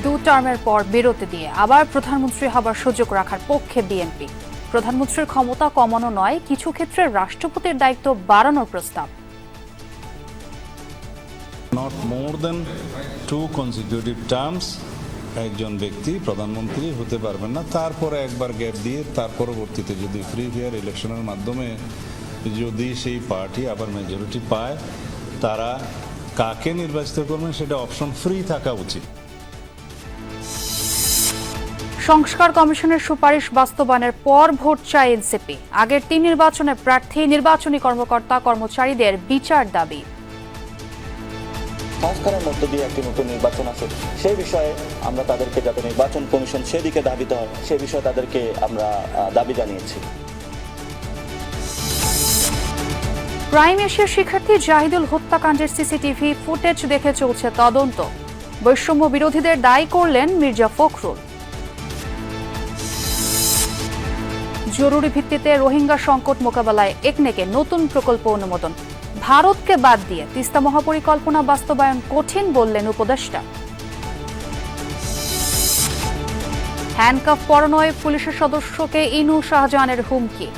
দু টার্মের পর বিরতি দিয়ে আবার প্রধানমন্ত্রী হবার সুযোগ রাখার পক্ষে বিএনপি। প্রধানমন্ত্রীর ক্ষমতা কমানো নয়, কিছু ক্ষেত্রে রাষ্ট্রপতির দায়িত্ব বাড়ানোর প্রস্তাব। Not more than 2 consecutive terms একজন ব্যক্তি প্রধানমন্ত্রী হতে পারবেন না, তারপরে একবার গ্যাপ দিয়ে তার পরবর্তীতে যদি ফ্রি ফেয়ার ইলেকশনের মাধ্যমে যদি সেই পার্টি আবার মেজরিটি পায়, তারা কাকে নির্বাচিত করবেন সেটা অপশন ফ্রি থাকা উচিত। সংস্কার কমিশনের সুপারিশ বাস্তবায়নের পর ভোট চায় এনসিপি। আগের 3 নির্বাচনে প্রার্থী, নির্বাচনী কর্মকর্তা কর্মচারীদের বিচার দাবি। সংস্কারের মধ্য দিয়ে একটি নতুন নির্বাচন আছে, সেই বিষয়ে আমরা তাদেরকে যাতে নির্বাচন কমিশন সেদিকে ধাবিত হয় সে বিষয়ে তাদেরকে আমরা দাবি জানিয়েছি। প্রাইম এশিয়ার শিক্ষার্থী জাহিদুল হত্যাকাণ্ডের সিসিটিভি ফুটেজ দেখে চলছে তদন্ত। বৈষম্য বিরোধীদের দায়ী করলেন মির্জা ফখরুল। জরুরি ভিত্তিতে রোহিঙ্গা সংকট মোকাবেলায় একনেকে নতুন প্রকল্প অনুমোদন। ভারতকে বাদ দিয়ে তিস্তা মহাপরিকল্পনা বাস্তবায়ন কঠিন বললেন উপদেষ্টা। হ্যান্ডকাফ পরানয় পুলিশের সদস্যকে ইনু শাহজাহানের হুমকি।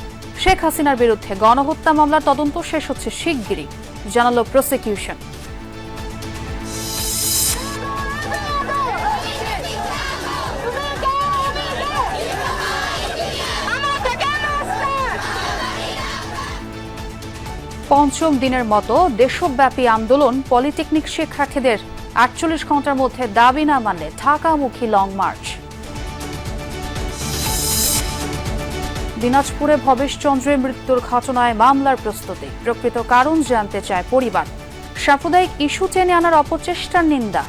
শেখ হাসিনার বিরুদ্ধে গণহত্যা মামলার তদন্ত শেষ হচ্ছে শিগগিরই, জানালো প্রসিকিউশন। পঞ্চম দিনের মতো দেশব্যাপী আন্দোলন। পলিটেকনিক শিক্ষার্থীদের 48 ঘন্টার মধ্যে দাবি না মানলে ঢাকামুখী লং মার্চ। দিনাজপুরে ভবেশ চন্দ্রের মৃত্যুর ঘটনায় মামলার প্রস্তুতি। প্রকৃত কারণ জানতে চায় পরিবার। সাম্প্রদায়িক ইস্যু টেনে আনার অপচেষ্টার নিন্দা।